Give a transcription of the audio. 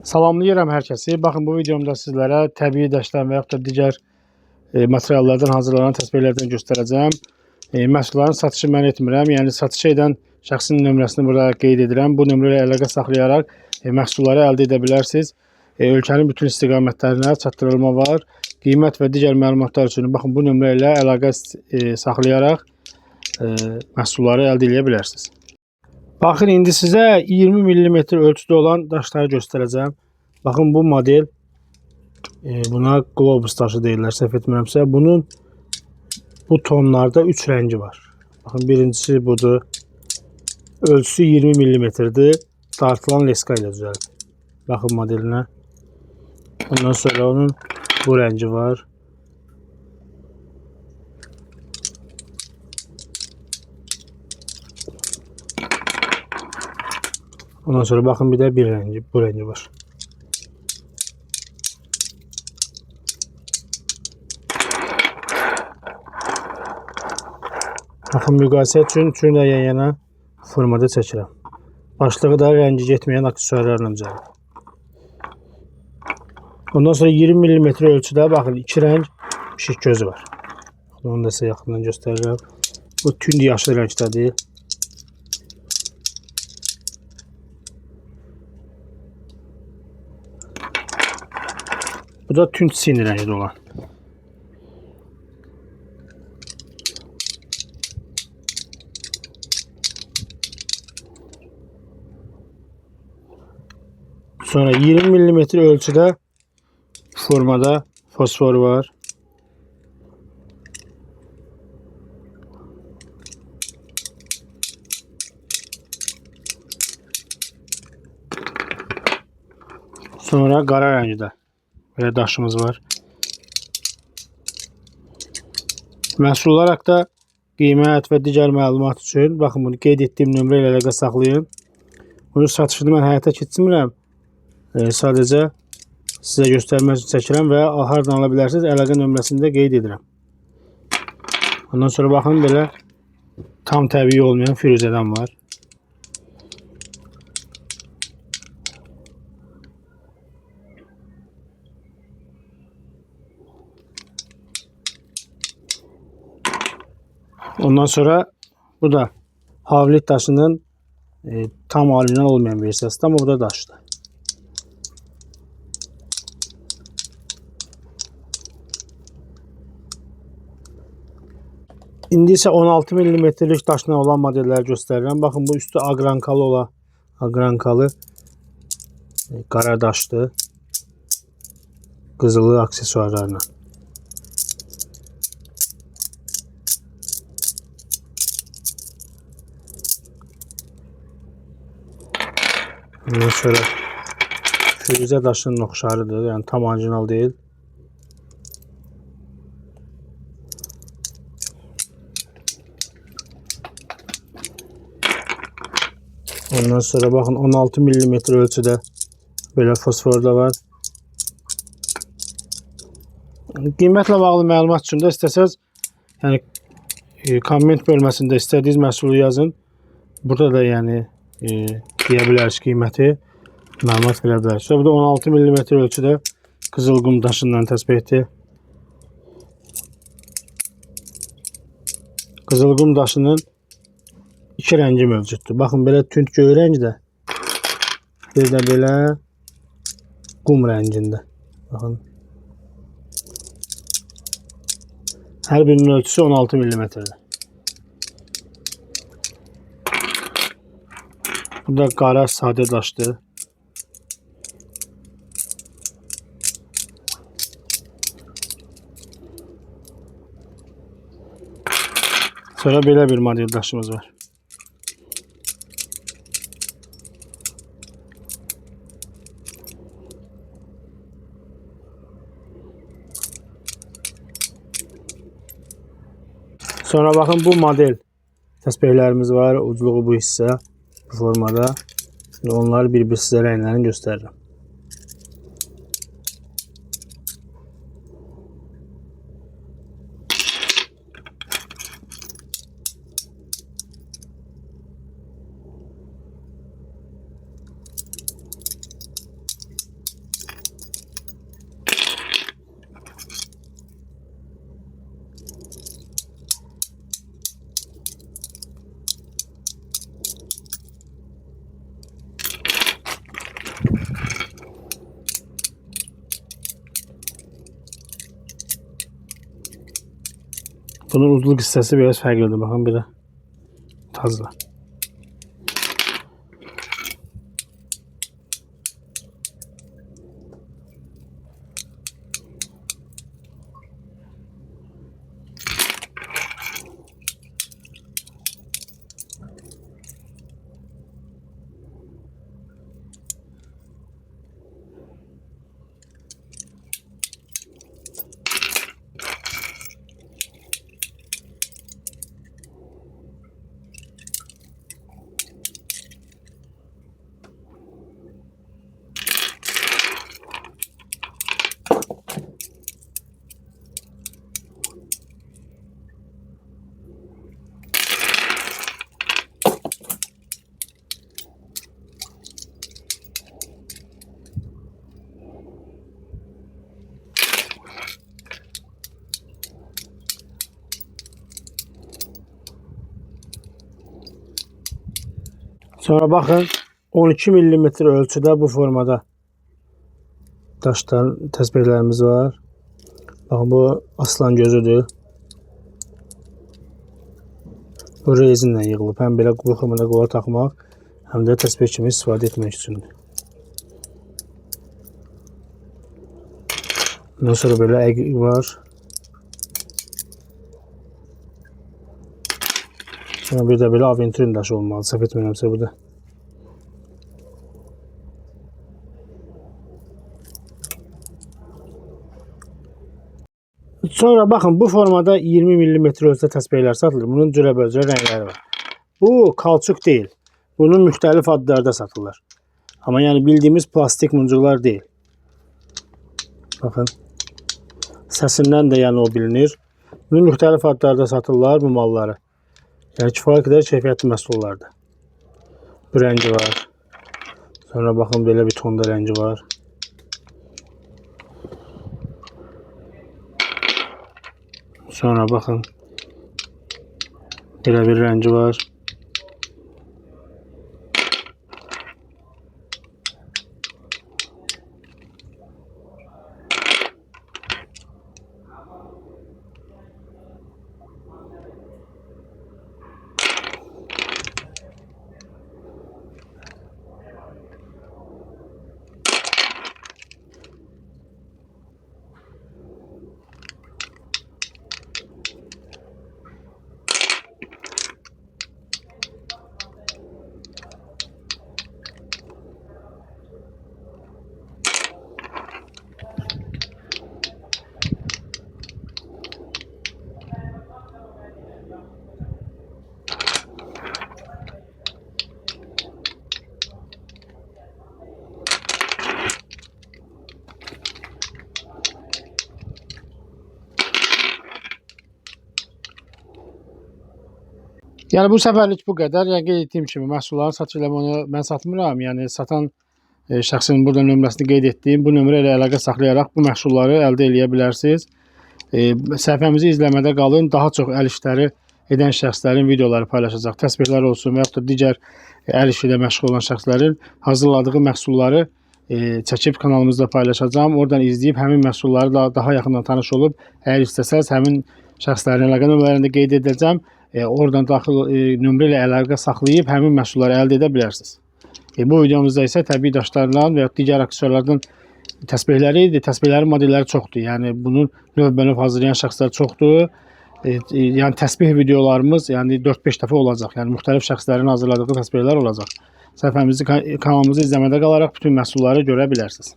Salamlayıram hər kəsi. Baxın, bu videomda sizlərə təbii daşdan və yaxud da digər materiallardan hazırlanan təsbehlərdən göstərəcəm. Məhsulların satışı mən etmirəm. Yəni, satışı edən şəxsin nömrəsini burada qeyd edirəm. Bu nömrə ilə əlaqə saxlayaraq məhsulları əldə edə bilərsiniz. Ölkənin bütün istiqamətlərinə çatdırılma var. Qiymət və digər məlumatlar üçün baxın, bu nömrə ilə əlaqə saxlayaraq məhsulları əldə edə bilərsiniz. Baxın, indi sizə 20 mm ölçüdə olan daşları göstərəcəm. Baxın, bu model, buna globus daşı deyirlər, səhv etmirəmsə. Bunun bu tonlarda 3 rəngi var. Baxın, birincisi budur. Ölçüsü 20 mm-dir. Dartılan leska ilə düzəldir. Baxın modelinə. Ondan sonra onun bu rəngi var. Ondan sonra baxın, bir də bu rəngi var. Baxın, müqayisə üçün üçünü də yan-yana formada çəkirəm. Başlığı da rəngi getməyən aksesuarlarla düzəldir. Ondan sonra 20 mm ölçüdə baxın, 2 rəng pişik gözü var. Onu da sizə yaxından göstərirəm. Bu tünd yaşlı rəngdədir. Bu da tünd sini rəngdə olan. Sonra 20 mm ölçüdə formada fosfor var. Sonra qara rəngdə belə daşımız var. Məhsul olaraq da qiymət və digər məlumat üçün baxın, bunu qeyd etdiyim nömrə ilə əlaqə saxlayın. Bunun satışını mən həyata keçirmirəm. Sadəcə sizə göstərmək üçün çəkirəm və hardan ala bilərsiniz, əlaqə nömrəsini də qeyd edirəm. Ondan sonra baxın, belə tam təbii olmayan firuzədən var. Ondan sonra bu da havlit daşının tam alüminyal olmayan versiyası, amma bu da daşdır. İndi isə 16 mm-lik daşla olan modelləri göstərirəm. Baxın, bu üstü aqrankalı olan, aqrankalı qara daşdır. Qızılı aksesuarlarla. Ondan sonra firuzə daşının oxşarıdır. Yəni tam orijinal deyil. Ondan sonra baxın, 16 mm ölçüdə belə fosfor da var. Qiymətlə bağlı məlumat üçün də istəsəz, yəni komment bölməsində istədiyiniz məhsulu yazın. Burada da yəni deyə bilərsiniz qiyməti, məlumat verə bilərsiniz. Bu da 16 mm ölçüdə qızılqum daşından təsbehdir. Qızılqum daşının 2 rəngi mövcuddur. Baxın, belə tünd göy rəngdə, bir də belə qum rəngində. Baxın. Hər birinin ölçüsü 16 mm-dir. Bu da qara sadə daşdır. Sonra belə bir model daşımız var. Sonra baxın, bu model təsbehlərimiz var. Ucluğu bu hissə, bu formada. Onları bir-bir sizə rənglərini göstərirəm. Bunun uzunluq hissəsi biraz fərqlidir. Baxın belə tazla. Sonra baxın 12 mm ölçüdə bu formada daşlar, təsbehlərimiz var. Baxın bu aslan gözüdür. Bu rezinlə yığılıb. Həm belə bu formada qollar taxmaq, həm də təsbeh kimi istifadə etmək üçündür. Ondan sonra belə əqiq var. Sonra bir də belə aventurin daşı olmalı. Səhv etmirəmsə burada. Sonra baxın bu formada 20 mm ölçüdə təsbehlər satılır. Bunun cürəbəcürə rəngləri var. Bu kalçuk deyil. Bunun müxtəlif adlarda satılır. Amma yəni bildiyimiz plastik muncuqlar deyil. Baxın. Səsindən də yəni o bilinir. Bunun müxtəlif adlarda satırlar bu malları. Yəni kifayət qədər keyfiyyətli məhsullardır. Bu rəngi var. Sonra baxın belə bir tonda rəngi var. Sonra baxın belə bir rəngi var. Yəni bu səfərlik bu qədər. Yəni qeyd etdiyim kimi məhsulların satış eləməni mən satmıram. Yəni satan şəxsin burada nömrəsini qeyd etdiyim bu nömrə ilə əlaqə saxlayaraq bu məhsulları əldə edə bilərsiniz. Səhifəmizi izləmədə qalın. Daha çox əl işləri edən şəxslərin videoları paylaşacaq. Təsbehlər olsun və yaxud da digər əl işi ilə məşğul olan şəxslərin hazırladığı məhsulları çəkib kanalımızda paylaşacağam. Oradan izləyib həmin məhsulları daha yaxından tanış olub, əgər istəsəz həmin şəxslərin əlaqə nömrələrini də qeyd edəcəm. Oradan daxil nömrə ilə əlaqə saxlayıb həmin məhsulları əldə edə bilərsiniz. Bu videomuzda isə təbii daşlarla və ya digər aksesuarlardan təsbehləri idi. Təsbehlərin modelləri çoxdur. Yəni bunun növbə-növ hazırlayan şəxslər çoxdur. Yəni təsbeh videolarımız yəni 4-5 dəfə olacaq. Yəni müxtəlif şəxslərin hazırladığı təsbehlər olacaq. Səhifəmizi, kanalımızı izləmədə qalaraq bütün məhsulları görə bilərsiniz.